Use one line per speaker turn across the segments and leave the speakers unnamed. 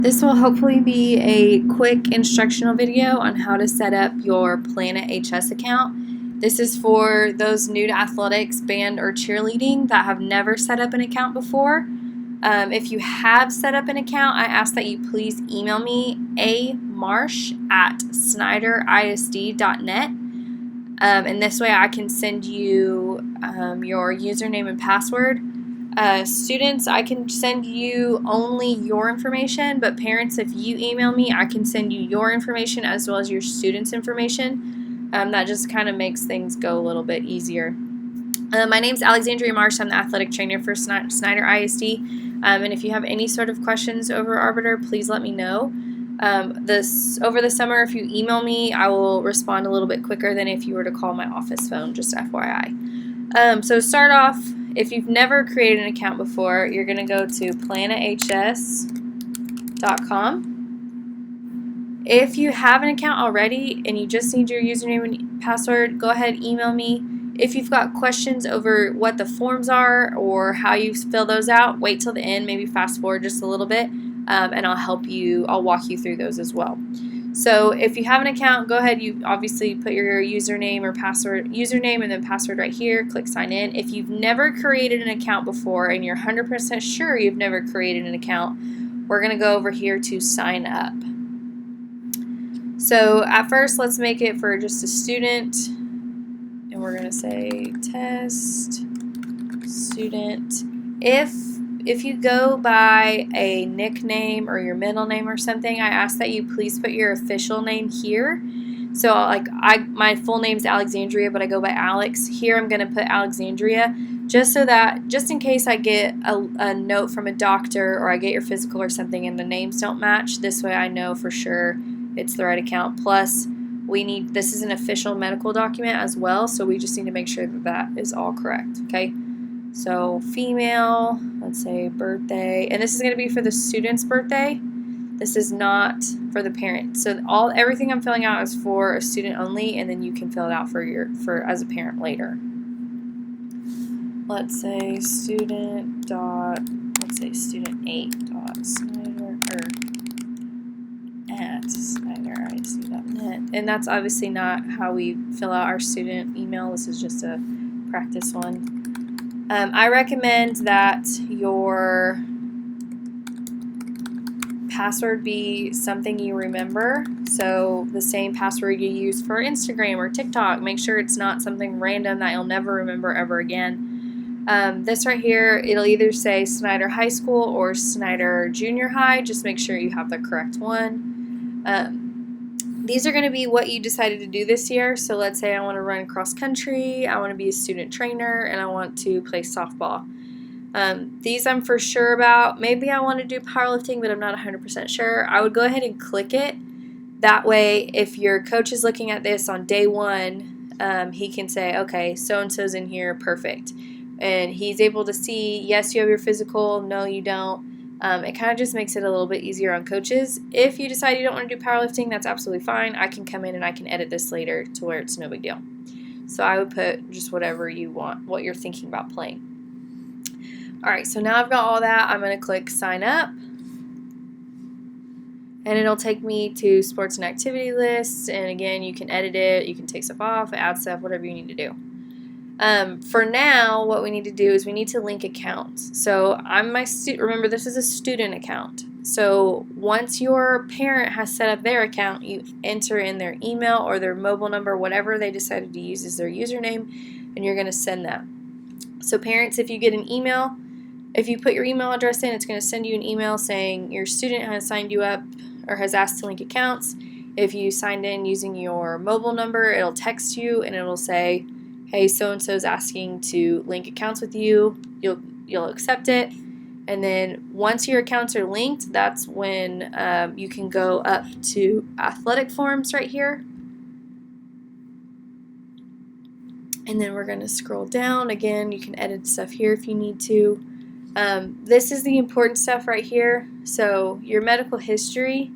This will hopefully be a quick instructional video on how to set up your Planet HS account. This is for those new to athletics, band, or cheerleading that have never set up an account before. If you have set up an account, I ask that you please email me marsh@snyderisd.net. And this way I can send you your username and password. Students, I can send you only your information, but parents, if you email me, I can send you your information as well as your students' information. That just kind of makes things go a little bit easier. My name's Alexandria Marsh. I'm the athletic trainer for Snyder ISD. And if you have any sort of questions over Arbiter, please let me know. Over the summer, if you email me, I will respond a little bit quicker than if you were to call my office phone, just FYI. So to start off, if you've never created an account before, you're going to go to planeths.com. If you have an account already and you just need your username and password, go ahead and email me. If you've got questions over what the forms are or how you fill those out, wait till the end, maybe fast forward just a little bit, and I'll walk you through those as well. So if you have an account, go ahead, you obviously put your username and then password right here, click sign in. If you've never created an account before and you're 100% sure you've never created an account, we're going to go over here to sign up. So at first, let's make it for just a student, and we're going to say test student. If you go by a nickname or your middle name or something, I ask that you please put your official name here. So my full name's Alexandria, but I go by Alex. Here I'm going to put Alexandria just in case I get a note from a doctor or I get your physical or something and the names don't match. This way I know for sure it's the right account. Plus, this is an official medical document as well, so we just need to make sure that is all correct, okay? So female, let's say birthday, and this is going to be for the student's birthday. This is not for the parent. So everything I'm filling out is for a student only, and then you can fill it out as a parent later. Let's say student 8.snyder at snyderisd.net, and that's obviously not how we fill out our student email. This is just a practice one. I recommend that your password be something you remember. So the same password you use for Instagram or TikTok, make sure it's not something random that you'll never remember ever again. This right here, it'll either say Snyder High School or Snyder Junior High. Just make sure you have the correct one. These are going to be what you decided to do this year. So let's say I want to run cross country, I want to be a student trainer, and I want to play softball. These I'm for sure about. Maybe I want to do powerlifting, but I'm not 100% sure. I would go ahead and click it. That way, if your coach is looking at this on day one, he can say, okay, so-and-so's in here, perfect. And he's able to see, yes, you have your physical, no, you don't. It kind of just makes it a little bit easier on coaches. If you decide you don't want to do powerlifting, that's absolutely fine. I can come in and I can edit this later to where it's no big deal. So I would put just whatever you want, what you're thinking about playing. All right, so now I've got all that. I'm going to click sign up. And it'll take me to sports and activity lists. And again, you can edit it. You can take stuff off, add stuff, whatever you need to do. For now, what we need to do is we need to link accounts. So remember, this is a student account. So once your parent has set up their account, you enter in their email or their mobile number, whatever they decided to use as their username, and you're going to send that. So parents, if you get an email, if you put your email address in, it's going to send you an email saying your student has signed you up or has asked to link accounts. If you signed in using your mobile number, it'll text you and it'll say, hey, so-and-so's asking to link accounts with you. You'll accept it. And then once your accounts are linked, that's when you can go up to athletic forms right here. And then we're going to scroll down. Again, you can edit stuff here if you need to. This is the important stuff right here. So your medical history.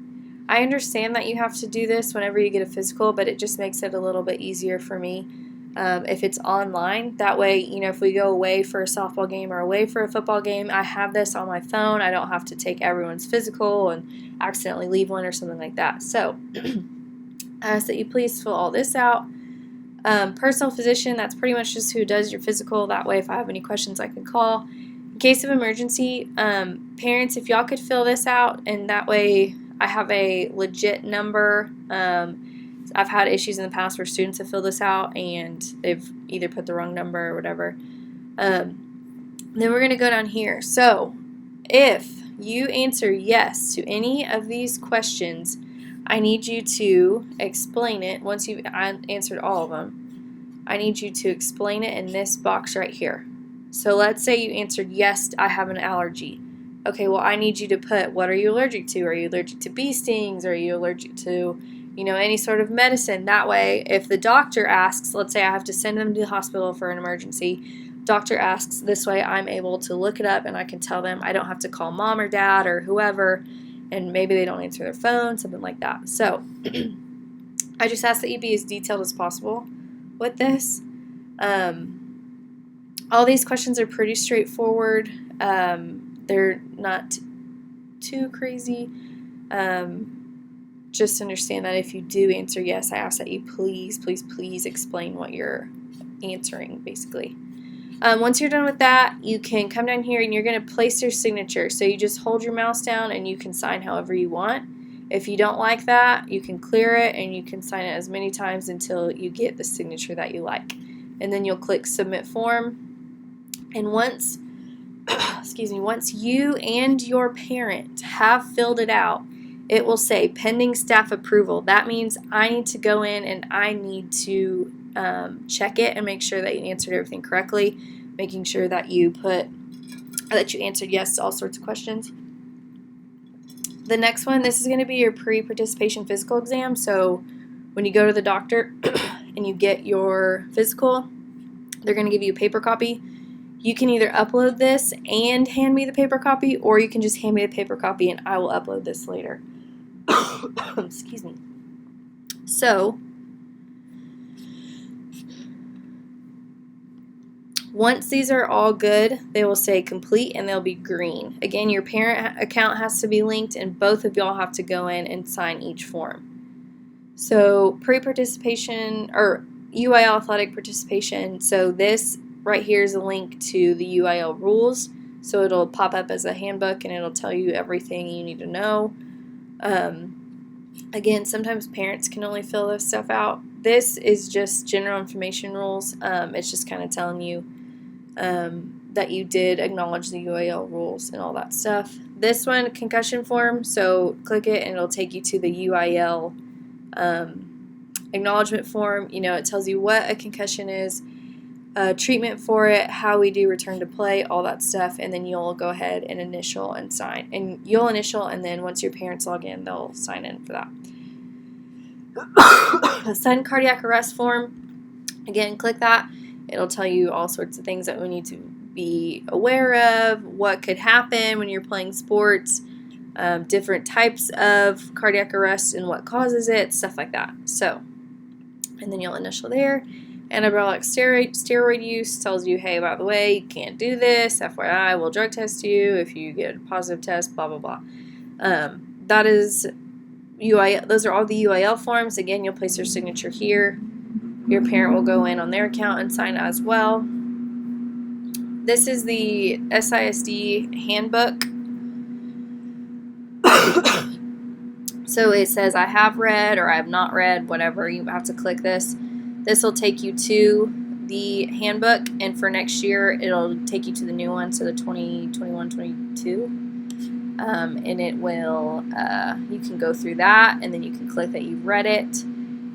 I understand that you have to do this whenever you get a physical, but it just makes it a little bit easier for me. if it's online. That way, if we go away for a softball game or away for a football game, I have this on my phone. I don't have to take everyone's physical and accidentally leave one or something like that. So I ask that you please fill all this out. Personal physician, that's pretty much just who does your physical. That way, if I have any questions, I can call. In case of emergency, parents, if y'all could fill this out, and that way I have a legit number. I've had issues in the past where students have filled this out and they've either put the wrong number or whatever. Then we're going to go down here. So if you answer yes to any of these questions, I need you to explain it. Once you've answered all of them, I need you to explain it in this box right here. So let's say you answered yes, I have an allergy. Okay, well, I need you to put, what are you allergic to? Are you allergic to bee stings? Are you allergic to, any sort of medicine? That way, if the doctor asks, let's say I have to send them to the hospital for an emergency, doctor asks, this way I'm able to look it up and I can tell them. I don't have to call mom or dad or whoever, and maybe they don't answer their phone, something like that. So I just ask that you be as detailed as possible with this. All these questions are pretty straightforward. They're not too crazy. Just understand that if you do answer yes, I ask that you please, please, please explain what you're answering, basically. Once you're done with that, you can come down here and you're going to place your signature. So you just hold your mouse down and you can sign however you want. If you don't like that, you can clear it and you can sign it as many times until you get the signature that you like. And then you'll click Submit Form. And once you and your parent have filled it out, it will say pending staff approval. That means I need to go in and I need to check it and make sure that you answered everything correctly, making sure that you answered yes to all sorts of questions. The next one, this is going to be your pre-participation physical exam. So when you go to the doctor and you get your physical, they're going to give you a paper copy. You can either upload this and hand me the paper copy, or you can just hand me the paper copy and I will upload this later. Excuse me. So, once these are all good, they will say complete and they'll be green. Again, your parent account has to be linked and both of y'all have to go in and sign each form. So, pre-participation or UIL athletic participation. So this right here is a link to the UIL rules. So it'll pop up as a handbook and it'll tell you everything you need to know. Again, sometimes parents can only fill this stuff out. This is just general information rules. It's just kind of telling you that you did acknowledge the UIL rules and all that stuff. This one, concussion form, so click it and it'll take you to the UIL acknowledgement form. It tells you what a concussion is, treatment for it, how we do return to play, all that stuff, and then you'll go ahead and initial and sign. And you'll initial, and then once your parents log in, they'll sign in for that. A sudden cardiac arrest form, again, click that. It'll tell you all sorts of things that we need to be aware of, what could happen when you're playing sports, different types of cardiac arrest and what causes it, stuff like that. So, and then you'll initial there. Anabolic steroid use tells you, hey, by the way, you can't do this. FYI, we'll drug test you if you get a positive test, blah, blah, blah. That is UIL. Those are all the UIL forms. Again, you'll place your signature here. Your parent will go in on their account and sign as well. This is the SISD handbook. So it says I have read or I have not read, whatever. You have to click this. This will take you to the handbook, and for next year, it'll take you to the new one, so the 2021-22. And it will, you can go through that, and then you can click that you've read it.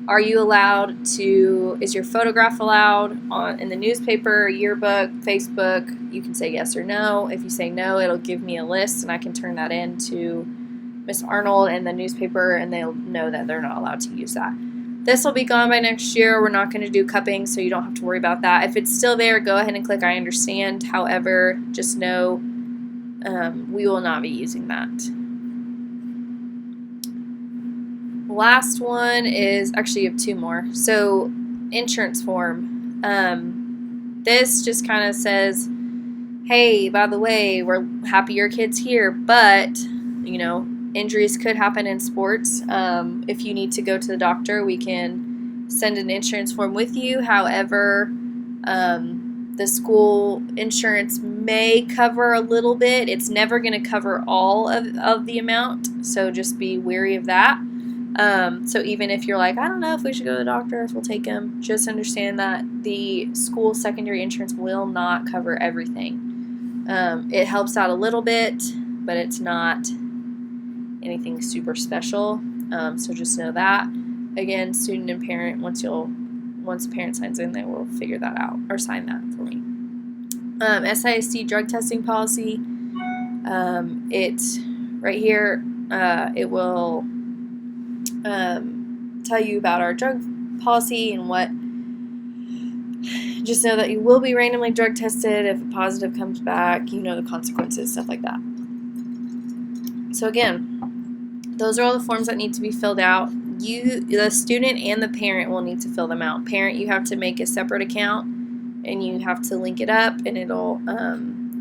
Are you allowed to, is your photograph allowed in the newspaper, yearbook, Facebook? You can say yes or no. If you say no, it'll give me a list, and I can turn that in to Miss Arnold and the newspaper, and they'll know that they're not allowed to use that. This will be gone by next year. We're not going to do cupping, so you don't have to worry about that. If it's still there, go ahead and click I understand. However, just know we will not be using that. Last one is, actually you have two more. So insurance form. This just kind of says, hey, by the way, we're happy your kid's here, but, injuries could happen in sports. If you need to go to the doctor, we can send an insurance form with you. However, the school insurance may cover a little bit. It's never going to cover all of the amount, so just be wary of that. So even if you're like, I don't know if we should go to the doctor, if we'll take him, just understand that the school secondary insurance will not cover everything. It helps out a little bit, but it's not anything super special. So just know that. Again, student and parent, once the parent signs in, they will figure that out or sign that for me. SISD drug testing policy. It's right here. It will tell you about our drug policy and what. Just know that you will be randomly drug tested. If a positive comes back, the consequences, stuff like that. So again, those are all the forms that need to be filled out. The student and the parent will need to fill them out. Parent, you have to make a separate account and you have to link it up, and it'll,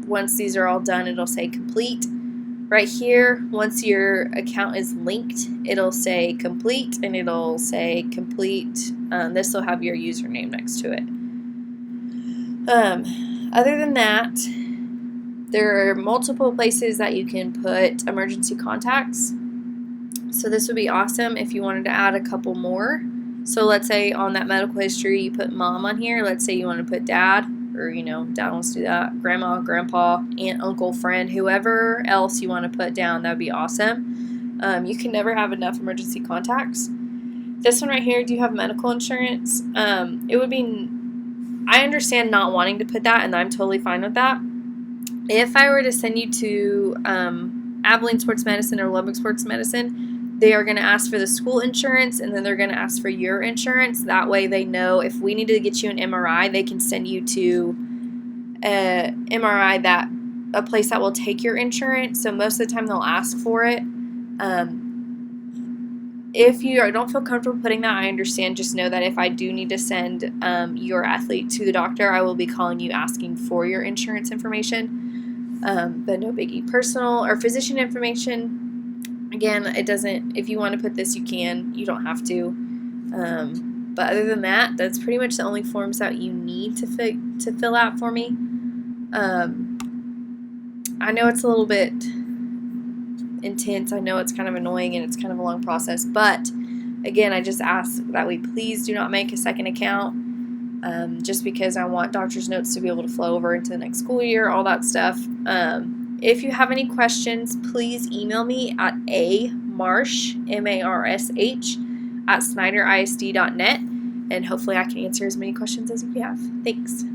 once these are all done, it'll say complete. Right here, once your account is linked, it'll say complete, and it'll say complete. This will have your username next to it. Other than that, there are multiple places that you can put emergency contacts. So this would be awesome if you wanted to add a couple more. So let's say on that medical history you put mom on here. Let's say you want to put dad, or dad wants to do that, grandma, grandpa, aunt, uncle, friend, whoever else you want to put down. That would be awesome. You can never have enough emergency contacts. This one right here, do you have medical insurance? It would be, I understand not wanting to put that, and I'm totally fine with that. If I were to send you to Abilene Sports Medicine or Lubbock Sports Medicine, they are going to ask for the school insurance, and then they're going to ask for your insurance. That way they know if we need to get you an MRI, they can send you to an MRI, a place that will take your insurance. So most of the time they'll ask for it. If you don't feel comfortable putting that, I understand. Just know that if I do need to send your athlete to the doctor, I will be calling you asking for your insurance information. But no biggie. Personal or physician information, again, it doesn't, if you want to put this, you can. You don't have to. But other than that, that's pretty much the only forms that you need to fill out for me. I know it's a little bit intense. I know it's kind of annoying and it's kind of a long process, but again, I just ask that we please do not make a second account, just because I want doctor's notes to be able to flow over into the next school year, all that stuff. If you have any questions, please email me at marsh, marsh, @snyderisd.net, and hopefully I can answer as many questions as you have. Thanks.